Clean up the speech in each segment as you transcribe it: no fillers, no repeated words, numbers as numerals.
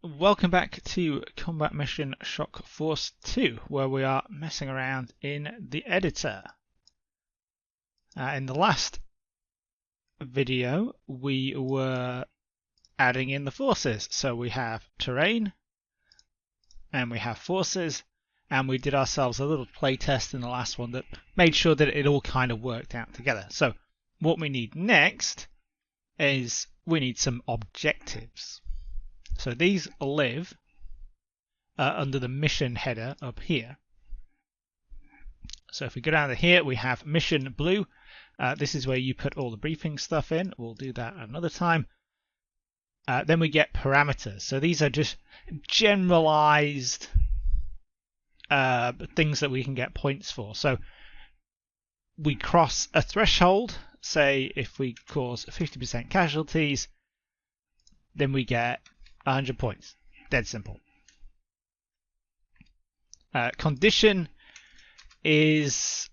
Welcome back to Combat Mission Shock Force 2, where we are messing around in the editor. In the last video, we were adding in the forces. So we have terrain, and we have forces, and we did ourselves a little playtest in the last one that made sure that it all kind of worked out together. So what we need next is we need some objectives. So these live under the mission header up here. So if we go down to here, we have mission blue. This is where you put all the briefing stuff in. We'll do that another time. Then we get parameters. So these are just generalized things that we can get points for. So we cross a threshold. Say if we cause 50% casualties, then we get 100 points. Dead simple. Condition is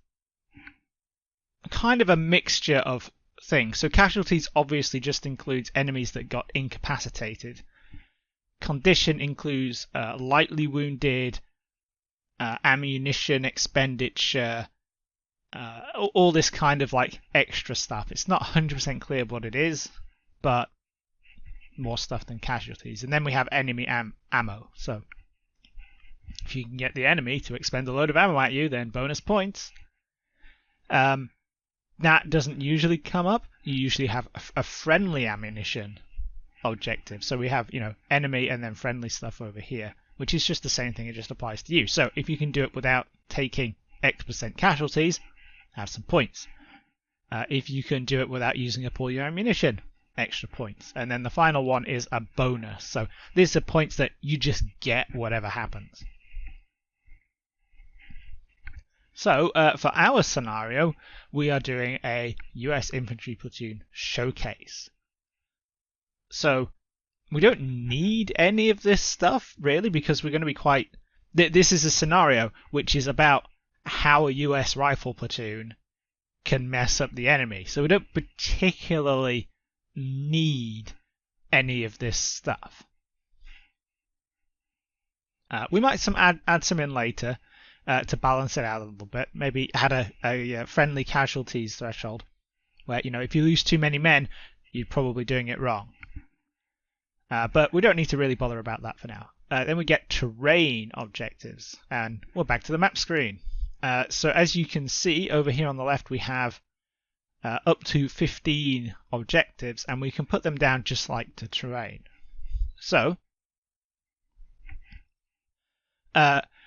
kind of a mixture of things. So casualties obviously just includes enemies that got incapacitated. Condition includes lightly wounded, ammunition expenditure, all this kind of like extra stuff. It's not 100% clear what it is, but more stuff than casualties. And then we have enemy ammo. So if you can get the enemy to expend a load of ammo at you, then bonus points. That doesn't usually come up. You usually have a friendly ammunition objective. So we have, enemy and then friendly stuff over here, which is just the same thing. It just applies to you. So if you can do it without taking X% casualties, have some points. If you can do it without using up all your ammunition, extra points. And then the final one is a bonus. So these are points that you just get whatever happens. So for our scenario, we are doing a US infantry platoon showcase. So we don't need any of this stuff really, because we're going to be quite... This is a scenario which is about how a US rifle platoon can mess up the enemy. So we don't particularly need any of this stuff. We might add some in later to balance it out a little bit. Maybe add a friendly casualties threshold where, if you lose too many men, you're probably doing it wrong. But we don't need to really bother about that for now. Then we get terrain objectives, and we're back to the map screen. So as you can see over here on the left, we have up to 15 objectives, and we can put them down just like the terrain. So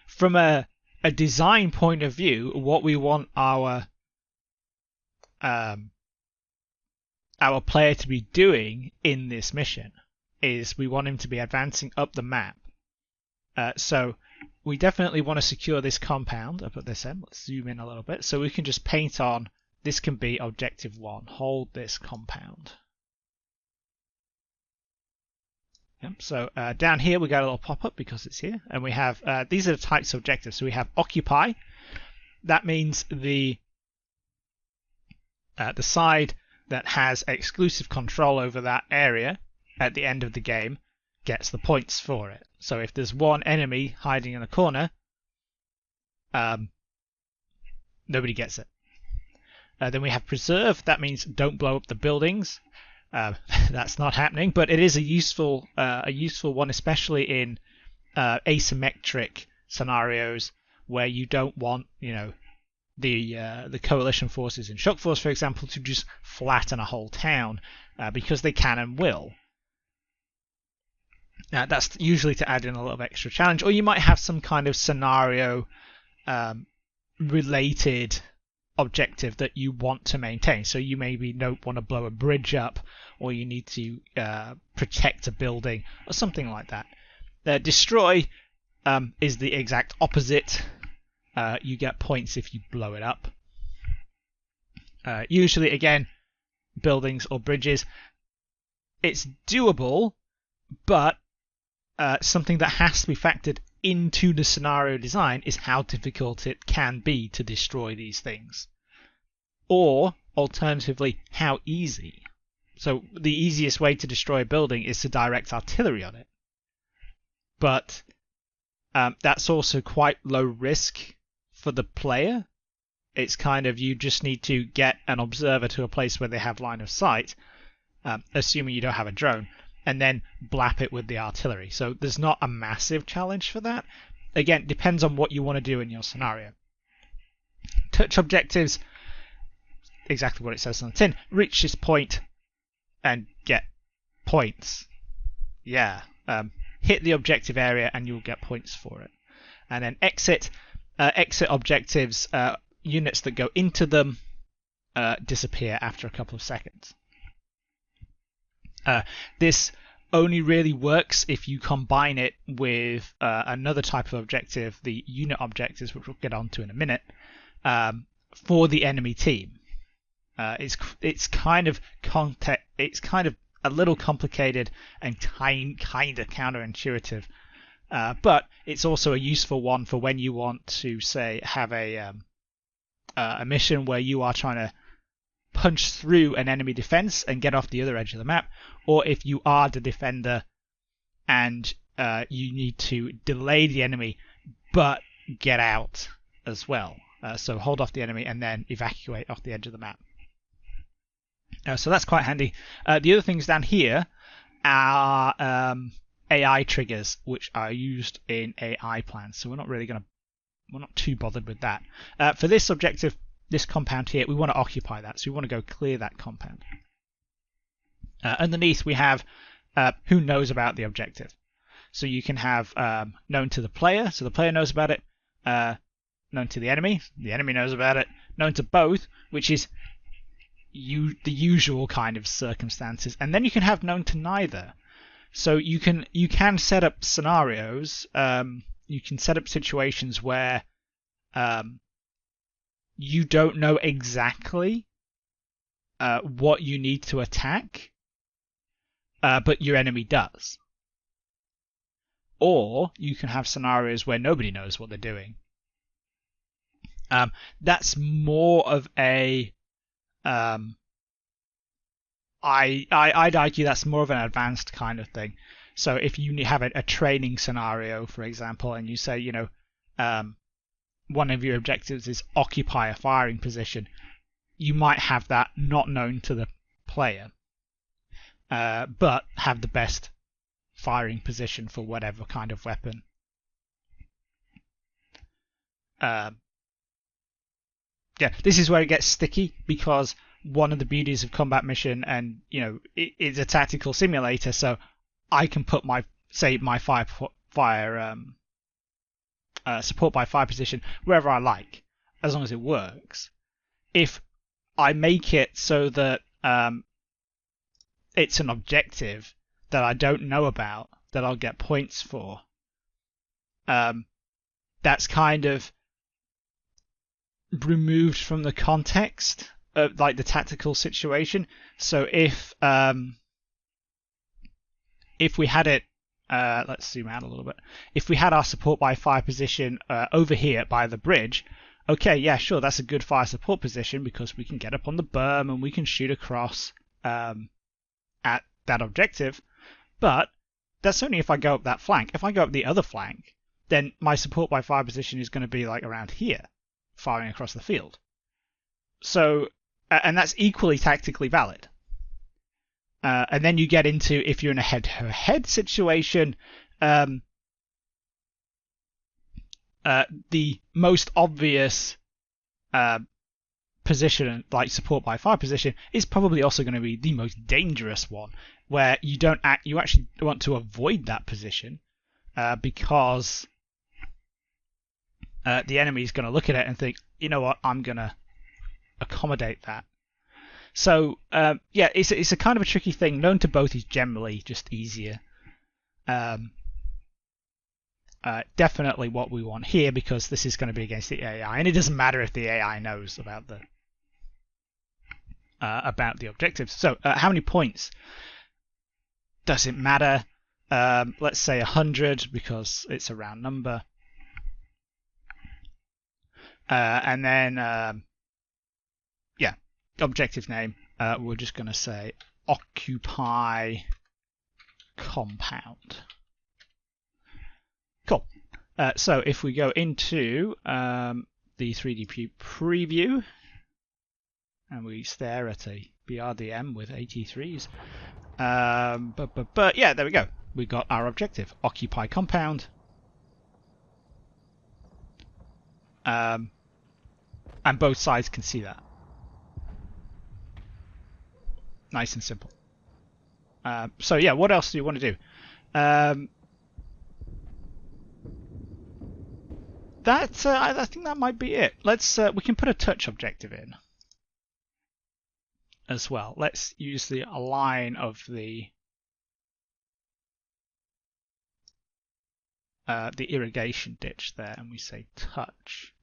from a design point of view, what we want our player to be doing in this mission is we want him to be advancing up the map. So we definitely want to secure this compound. I'll put this in. Let's zoom in a little bit. So we can just paint on, this can be objective 1. Hold this compound. Yep. So down here we got a little pop-up because it's here. And we have, these are the types of objectives. So we have occupy. That means the side that has exclusive control over that area at the end of the game gets the points for it. So if there's one enemy hiding in a corner, nobody gets it. Then we have preserve. That means don't blow up the buildings. That's not happening, but it is a useful one, especially in asymmetric scenarios where you don't want, the coalition forces in Shock Force, for example, to just flatten a whole town because they can and will. That's usually to add in a little extra challenge, or you might have some kind of scenario related objective that you want to maintain. So you maybe don't want to blow a bridge up, or you need to protect a building or something like that. Destroy is the exact opposite. You get points if you blow it up. Usually, again, buildings or bridges. It's doable, but something that has to be factored into the scenario design is how difficult it can be to destroy these things. Or, alternatively, how easy. So the easiest way to destroy a building is to direct artillery on it. but that's also quite low risk for the player. It's kind of, you just need to get an observer to a place where they have line of sight, assuming you don't have a drone, and then blap it with the artillery. So there's not a massive challenge for that. Again, depends on what you want to do in your scenario. Touch objectives, exactly what it says on the tin. Reach this point and get points. Yeah. Hit the objective area and you'll get points for it. And then exit. Exit objectives, units that go into them disappear after a couple of seconds. This only really works if you combine it with another type of objective, the unit objectives, which we'll get onto in a minute, for the enemy team. It's kind of a little complicated and kind of counterintuitive, but it's also a useful one for when you want to, say, have a mission where you are trying to punch through an enemy defense and get off the other edge of the map, or if you are the defender and you need to delay the enemy but get out as well. So hold off the enemy and then evacuate off the edge of the map. So that's quite handy. The other things down here are AI triggers, which are used in AI plans. So we're not too bothered with that. For this objective, this compound here, we want to occupy that. So we want to go clear that compound. Underneath we have who knows about the objective. So you can have known to the player, so the player knows about it. Known to the enemy knows about it. Known to both, which is the usual kind of circumstances. And then you can have known to neither. So you can set up scenarios. You can set up situations where you don't know exactly what you need to attack, but your enemy does. Or you can have scenarios where nobody knows what they're doing. That's more of a I'd argue that's more of an advanced kind of thing. So if you have a training scenario, for example, and you say, one of your objectives is occupy a firing position, you might have that not known to the player, but have the best firing position for whatever kind of weapon. Yeah, this is where it gets sticky, because one of the beauties of Combat Mission, and it's a tactical simulator, so I can put my support by fire position wherever I like, as long as it works. If I make it so that it's an objective that I don't know about, that I'll get points for, that's kind of removed from the context of like the tactical situation. So if we had it, let's zoom out a little bit. If we had our support by fire position over here by the bridge, okay, yeah, sure, that's a good fire support position because we can get up on the berm and we can shoot across at that objective. But that's only if I go up that flank. If I go up the other flank, then my support by fire position is going to be like around here, firing across the field. So, and that's equally tactically valid. And then you get into, if you're in a head-to-head situation, the most obvious position, like support by fire position, is probably also going to be the most dangerous one, where you actually want to avoid that position because the enemy is going to look at it and think, you know what, I'm going to accommodate that. So yeah, it's a kind of a tricky thing. Known to both is generally just easier. Definitely what we want here, because this is going to be against the AI, and it doesn't matter if the AI knows about the objectives. So how many points? Doesn't matter. Let's say 100 because it's a round number. And then yeah, objective name. We're just going to say occupy compound. So if we go into the 3D preview and we stare at a BRDM with 83s, but yeah, there we go. We got our objective: occupy compound. And both sides can see that. Nice and simple. So yeah, what else do you want to do? I think that might be it. Let's we can put a touch objective in as well. Let's use the line of the irrigation ditch there, and we say touch.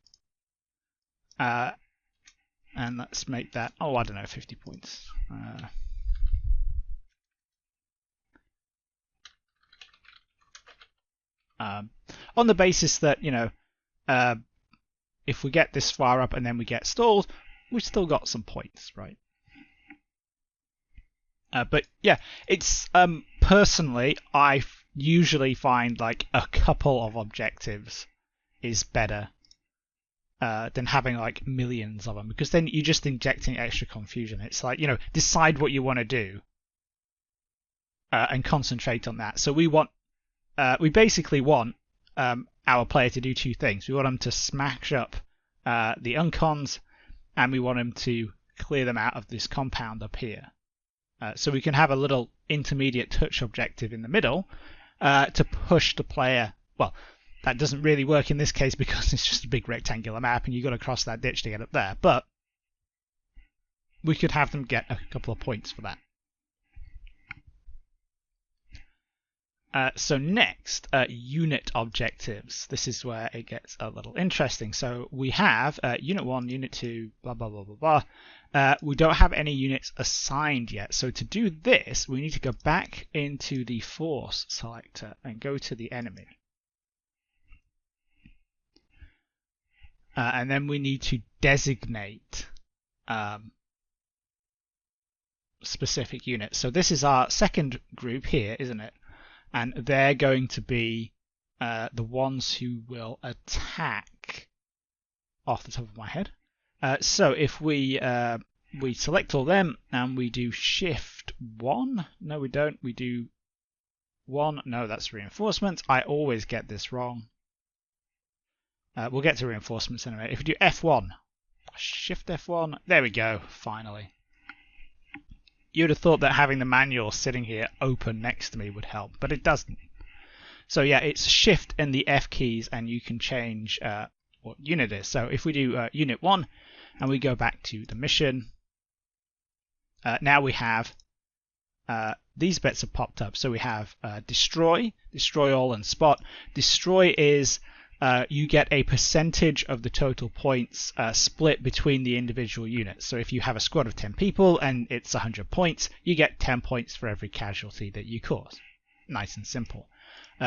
And let's make that, oh, I don't know, 50 points. On the basis that, you know, if we get this far up and then we get stalled, we've still got some points, right? But yeah, it's personally, I usually find like a couple of objectives is better than having like millions of them, because then you're just injecting extra confusion. It's like, you know, decide what you want to do and concentrate on that. So we basically want our player to do two things. We want them to smash up the uncons, and we want them to clear them out of this compound up here. So we can have a little intermediate touch objective in the middle to push the player. Well, that doesn't really work in this case because it's just a big rectangular map and you've got to cross that ditch to get up there. But we could have them get a couple of points for that. So next, unit objectives. This is where it gets a little interesting. So we have Unit 1, Unit 2, blah, blah, blah, blah, blah. We don't have any units assigned yet. So to do this, we need to go back into the force selector and go to the enemy. And then we need to designate specific units. So this is our second group here, isn't it? And they're going to be the ones who will attack off the top of my head. So if we select all them and we do Shift 1, no we don't, we do 1, no that's reinforcements. I always get this wrong. We'll get to reinforcements anyway. If we do F1, Shift F1, there we go, finally. You'd have thought that having the manual sitting here open next to me would help, but it doesn't. So yeah, it's Shift and the F keys, and you can change what unit it is. So if we do Unit 1, and we go back to the mission, now we have these bits have popped up. So we have Destroy, Destroy All, and Spot. Destroy is you get a percentage of the total points split between the individual units. So if you have a squad of 10 people and it's 100 points, you get 10 points for every casualty that you cause. Nice and simple.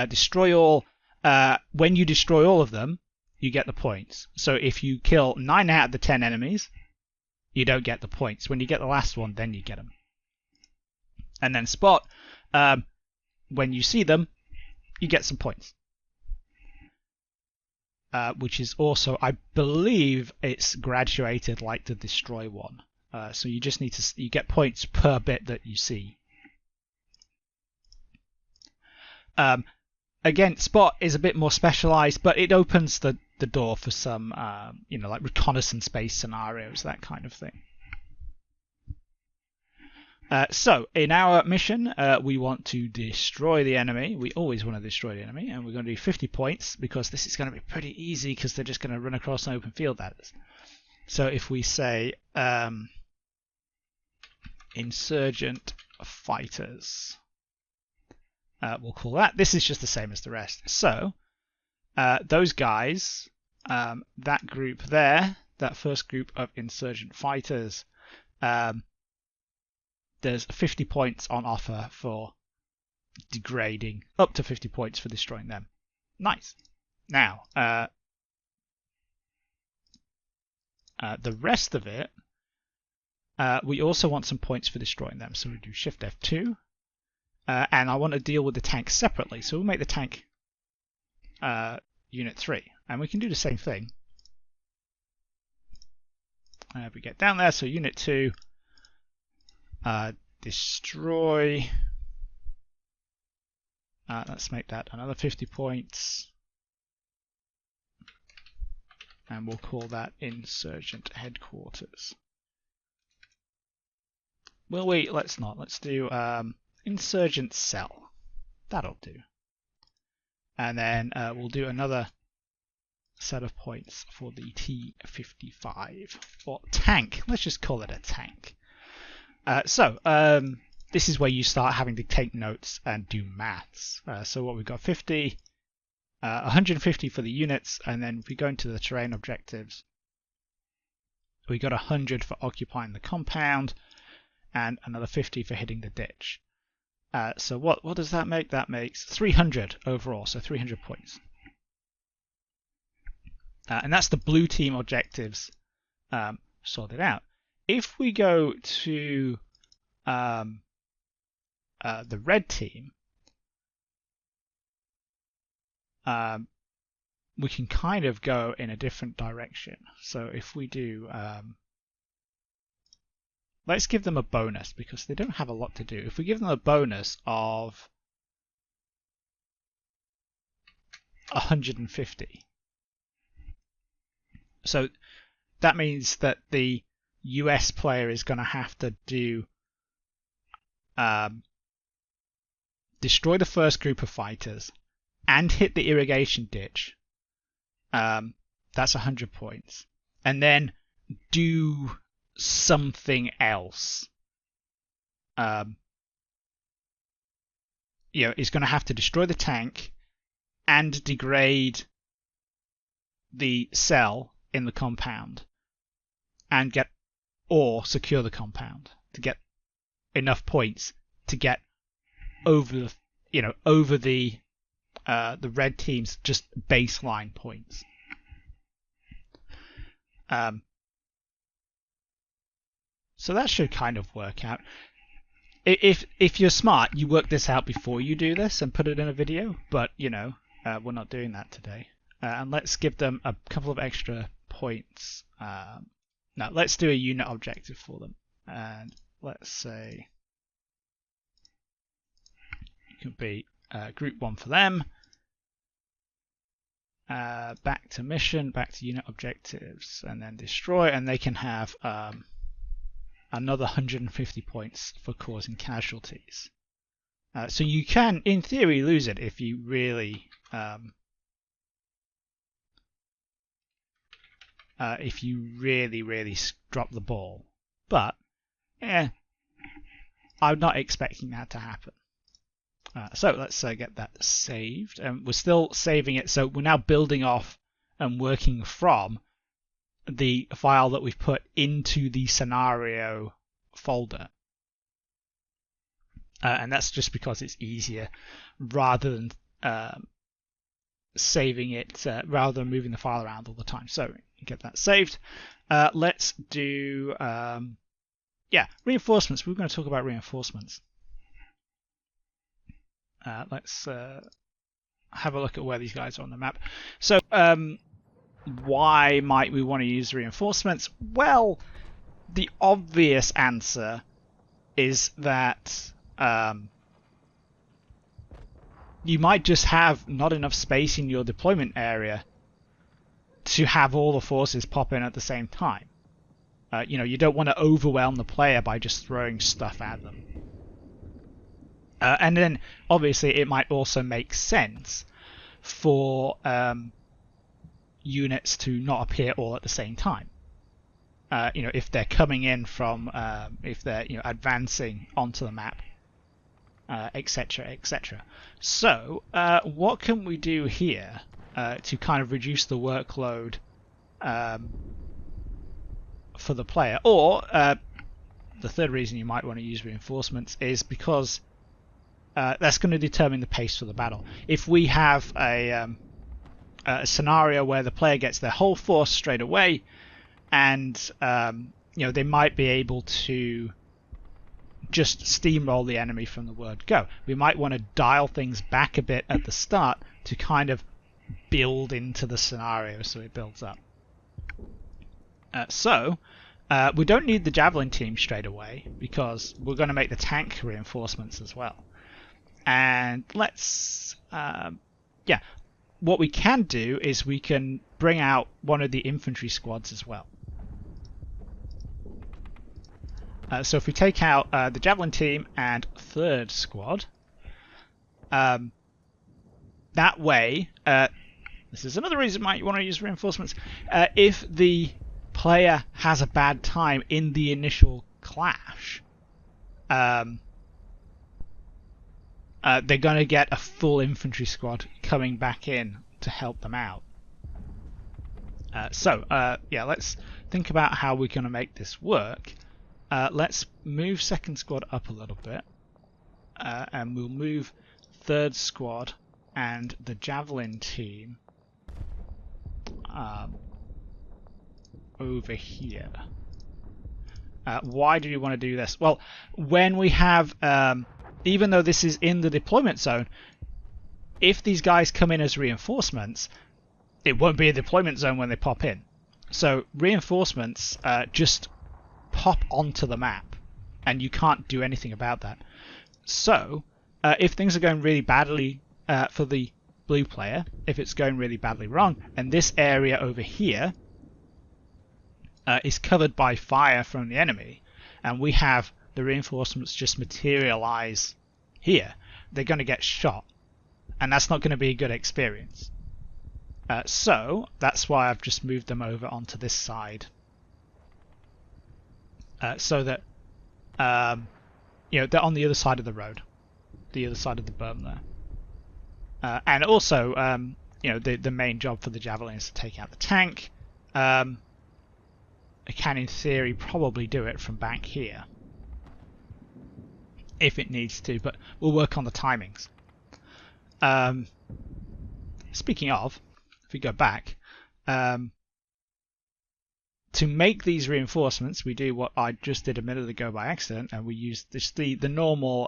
Destroy All, when you destroy all of them, you get the points. So if you kill 9 out of the 10 enemies, you don't get the points. When you get the last one, then you get them. And then Spot, when you see them, you get some points. Which is also, I believe it's graduated like the Destroy one. So you just need to, you get points per bit that you see. Again, Spot is a bit more specialized, but it opens the door for some, you know, like reconnaissance-based scenarios, that kind of thing. So in our mission, we want to destroy the enemy. We always want to destroy the enemy, and we're going to do 50 points because this is going to be pretty easy because they're just going to run across an open field at us. So if we say insurgent fighters, we'll call that. This is just the same as the rest. So those guys, that group there, that first group of insurgent fighters, there's 50 points on offer for degrading, up to 50 points for destroying them. Nice. Now, the rest of it, we also want some points for destroying them. So we do Shift F2, and I want to deal with the tank separately. So we'll make the tank Unit 3. And we can do the same thing. We get down there, so Unit 2, destroy. Let's make that another 50 points. And we'll call that Insurgent Headquarters. Will we? Let's not. Let's do Insurgent Cell. That'll do. And then we'll do another set of points for the T-55. Or tank. Let's just call it a tank. This is where you start having to take notes and do maths. So what we've got 50, 150 for the units, and then if we go into the terrain objectives, we got 100 for occupying the compound, and another 50 for hitting the ditch. So what does that make? That makes 300 overall, so 300 points. And that's the blue team objectives sorted out. If we go to the red team, we can kind of go in a different direction. So if we do, let's give them a bonus because they don't have a lot to do. If we give them a bonus of 150, so that means that the US player is going to have to do destroy the first group of fighters and hit the irrigation ditch. That's 100 points. And then do something else. Is going to have to destroy the tank and degrade the cell in the compound and secure the compound to get enough points to get over the red team's just baseline points. So that should kind of work out. If you're smart, you work this out before you do this and put it in a video, but we're not doing that today. And let's give them a couple of extra points. Now let's do a unit objective for them, and let's say it could be group 1 for them. Back to mission, back to unit objectives, and then destroy, and they can have another 150 points for causing casualties. So you can, in theory, lose it if you really drop the ball. But I'm not expecting that to happen. So let's get that saved. We're still saving it, so we're now building off and working from the file that we've put into the scenario folder. And that's just because it's easier rather than saving it, rather than moving the file around all the time. So get that saved. Let's do reinforcements. We're going to talk about reinforcements. Let's have a look at where these guys are on the map. So why might we want to use reinforcements? Well, the obvious answer is that you might just have not enough space in your deployment area to have all the forces pop in at the same time. You don't want to overwhelm the player by just throwing stuff at them. And then, obviously, it might also make sense for units to not appear all at the same time. If they're coming in from, if they're advancing onto the map, etc., etc. So, what can we do here to kind of reduce the workload for the player? Or the third reason you might want to use reinforcements is because that's going to determine the pace for the battle. If we have a scenario where the player gets their whole force straight away, and they might be able to just steamroll the enemy from the word go. We might want to dial things back a bit at the start to kind of build into the scenario so it builds up. We don't need the javelin team straight away because we're going to make the tank reinforcements as well. And let's, what we can do is we can bring out one of the infantry squads as well. So if we take out the javelin team and 3rd squad, that way, this is another reason why you want to use reinforcements. If the player has a bad time in the initial clash, they're going to get a full infantry squad coming back in to help them out. Let's think about how we're going to make this work. Let's move 2nd squad up a little bit, and we'll move 3rd squad and the javelin team over here. Why do you want to do this? Well, when we have, even though this is in the deployment zone, if these guys come in as reinforcements, it won't be a deployment zone when they pop in. So reinforcements just pop onto the map, and you can't do anything about that. So if things are going really badly for the blue player, if it's going really badly wrong, and this area over here is covered by fire from the enemy, and we have the reinforcements just materialize here, they're going to get shot, and that's not going to be a good experience. So that's why I've just moved them over onto this side, so that they're on the other side of the road, the other side of the berm there. And also, the main job for the javelin is to take out the tank. It can, in theory, probably do it from back here if it needs to, but we'll work on the timings. Speaking of, if we go back, to make these reinforcements, we do what I just did a minute ago by accident, and we use the normal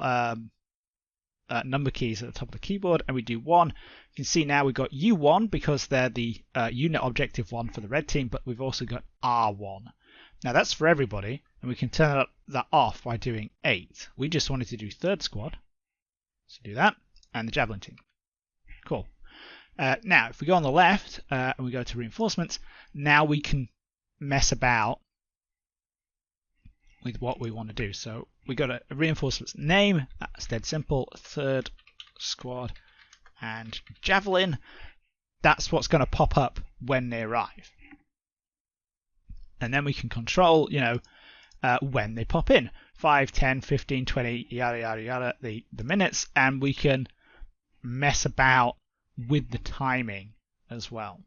number keys at the top of the keyboard, and we do 1. You can see now we've got U1 because they're the unit objective 1 for the red team, but we've also got R1. Now that's for everybody, and we can turn that off by doing 8. We just wanted to do 3rd squad, so do that, and the javelin team. Cool. Now if we go on the left and we go to reinforcements, now we can mess about with what we want to do. So we got a reinforcements name, that's dead simple, 3rd squad and javelin. That's what's going to pop up when they arrive. And then we can control, when they pop in. 5, 10, 15, 20, yada yada yada, the minutes, and we can mess about with the timing as well.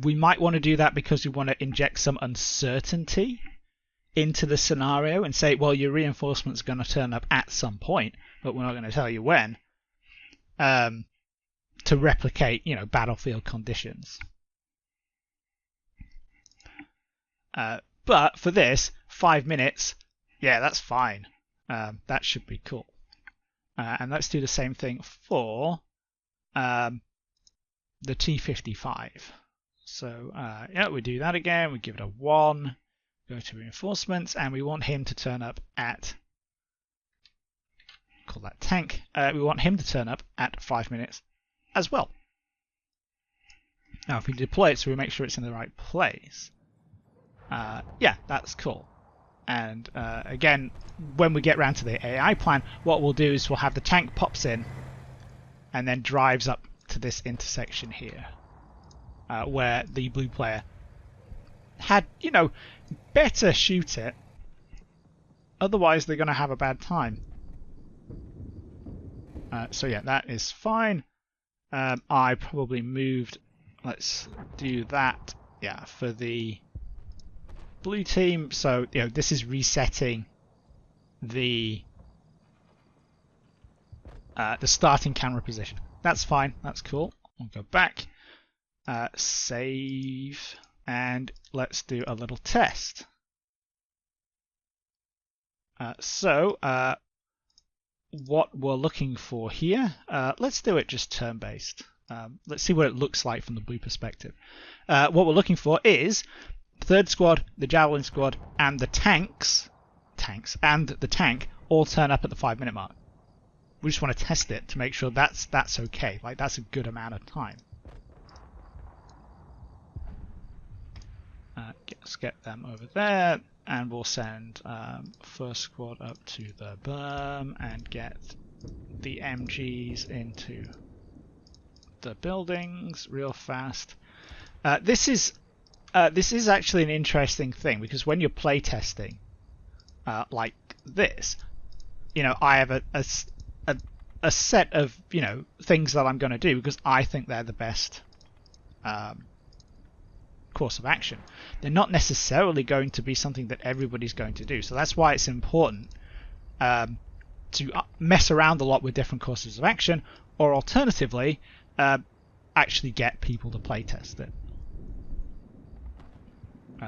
We might want to do that because we want to inject some uncertainty into the scenario and say, well, your reinforcement's going to turn up at some point, but we're not going to tell you when, to replicate, battlefield conditions. But for this, 5 minutes, yeah, that's fine. That should be cool. And let's do the same thing for the T55. So we do that again. We give it a 1. Go to reinforcements, and we want him to turn up at, call that tank. We want him to turn up at 5 minutes as well. Now if we deploy it so we make sure it's in the right place, that's cool. And again, when we get round to the AI plan, what we'll do is we'll have the tank pops in and then drives up to this intersection here, where the blue player had, better shoot it, otherwise they're going to have a bad time. That is fine. I probably moved, let's do that, for the blue team. So this is resetting the starting camera position. That's fine, that's cool. We'll go back, save, and let's do a little what we're looking for here. Let's do it just turn-based. Let's see what it looks like from the blue perspective. What we're looking for is third squad, the javelin squad, and the tanks and the tank all turn up at the 5-minute mark. We just want to test it to make sure that's okay. Like, that's a good amount of time. Let's get them over there, and we'll send first squad up to the berm and get the MGs into the buildings real fast. This is actually an interesting thing, because when you're playtesting like this, you know, I have a set of, you know, things that I'm going to do because I think they're the best course of action. They're not necessarily going to be something that everybody's going to do. So that's why it's important to mess around a lot with different courses of action, or alternatively, actually get people to playtest it.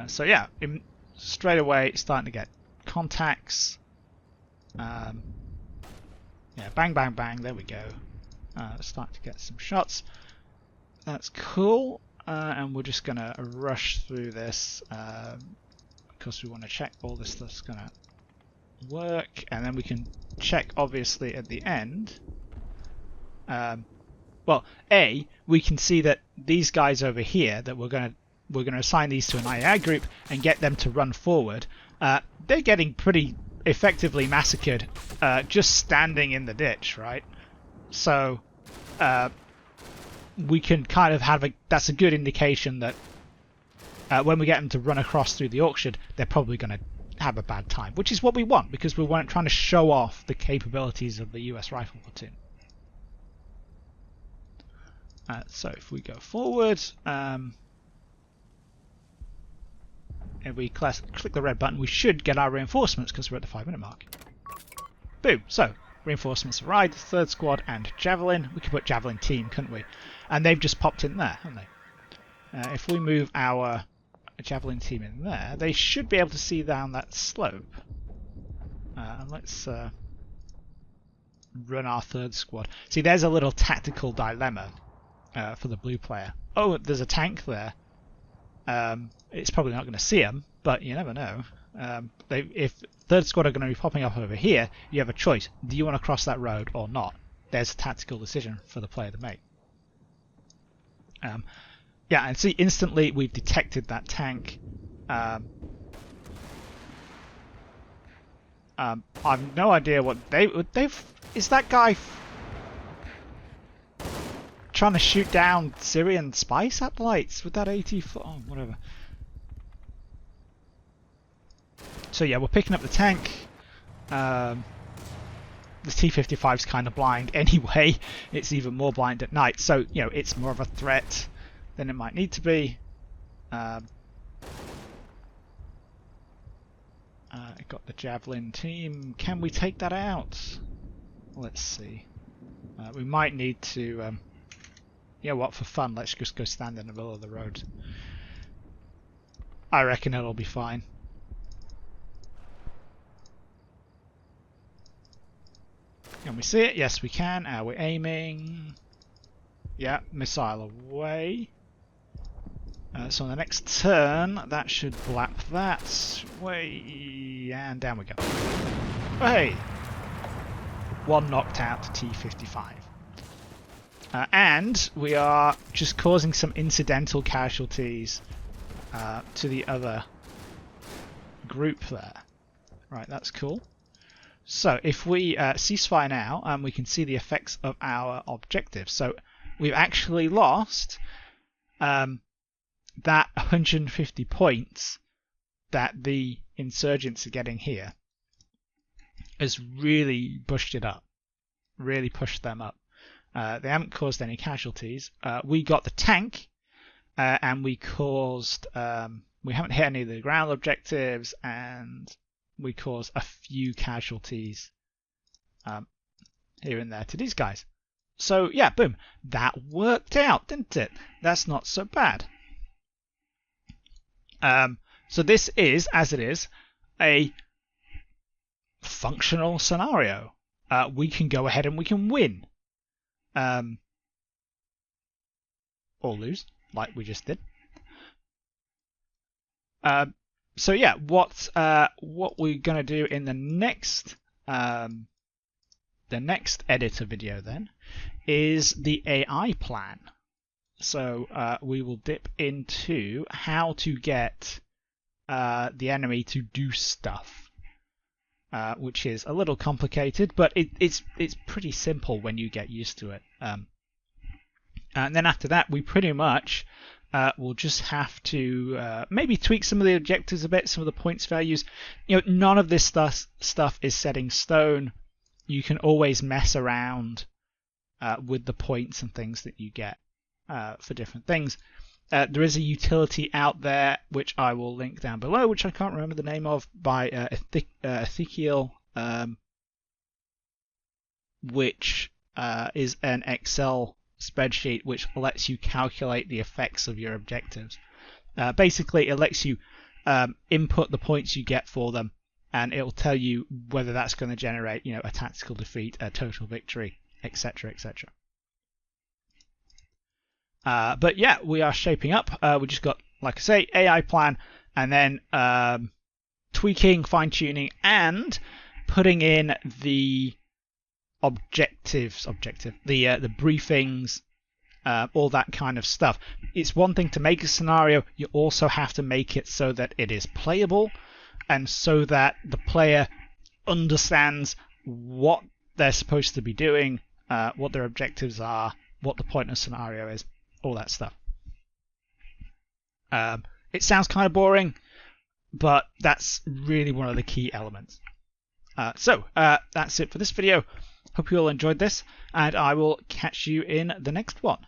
So yeah, straight away starting to get contacts. Yeah, bang, bang, bang. There we go. Starting to get some shots. That's cool. And we're just gonna rush through this because we want to check all this stuff's gonna work, and then we can check obviously at the end. Well, we can see that these guys over here that we're gonna assign these to an AI group and get them to run forward. They're getting pretty effectively massacred just standing in the ditch, right? So we can kind of have that's a good indication that when we get them to run across through the auction, they're probably going to have a bad time, which is what we want, because we weren't trying to show off the capabilities of the US Rifle Platoon. So if we go forward, if we click the red button, we should get our reinforcements because we're at the 5-minute mark. Boom! So reinforcements arrived, third squad and javelin. We could put javelin team, couldn't we? And they've just popped in there, haven't they? If we move our javelin team in there, they should be able to see down that slope. And let's run our third squad. See, there's a little tactical dilemma for the blue player. Oh, there's a tank there. It's probably not going to see them, but you never know. If third squad are going to be popping up over here, you have a choice. Do you want to cross that road or not? There's a tactical decision for the player to make. Yeah, and see, instantly we've detected that tank. I've no idea what they've. Is that guy trying to shoot down Syrian spy satellites with that 84? Oh, whatever. So yeah, we're picking up the tank. The T-55's kind of blind anyway. It's even more blind at night, so you know it's more of a threat than it might need to be. I got the javelin team. Can we take that out? Let's see. We might need to. Yeah, what, for fun? Let's just go stand in the middle of the road. I reckon it'll be fine. Can we see it? Yes, we can. We're aiming. Yeah, missile away. So on the next turn, that should blap that way, and down we go. Oh, hey! One knocked out T-55. And we are just causing some incidental casualties to the other group there. Right, that's cool. So if we ceasefire now, we can see the effects of our objective. So we've actually lost that 150 points that the insurgents are getting here. Has really pushed it up. Really pushed them up. They haven't caused any casualties. We got the tank, and we caused. We haven't hit any of the ground objectives, and we caused a few casualties here and there to these guys. So yeah, boom, that worked out, didn't it? That's not so bad. So this is, as it is, a functional scenario. we can go ahead and we can win. Or lose, like we just did. So yeah, what we're gonna do in the next editor video then is the AI plan. So we will dip into how to get the enemy to do stuff, which is a little complicated, but it's pretty simple when you get used to it. And then after that, we pretty much will just have to maybe tweak some of the objectives a bit, some of the points values. None of this stuff is set in stone. You can always mess around with the points and things that you get for different things. There is a utility out there which I will link down below, which I can't remember the name of, by Ezekiel, which is an Excel spreadsheet which lets you calculate the effects of your objectives. Basically, it lets you input the points you get for them, and it will tell you whether that's going to generate, a tactical defeat, a total victory, etc., etc. But yeah, we are shaping up. We just got, like I say, AI plan, and then tweaking, fine-tuning, and putting in the objectives, the briefings, all that kind of stuff. It's one thing to make a scenario, you also have to make it so that it is playable, and so that the player understands what they're supposed to be doing, what their objectives are, what the point of the scenario is, all that stuff. It sounds kind of boring, but that's really one of the key elements. So that's it for this video. Hope you all enjoyed this, and I will catch you in the next one.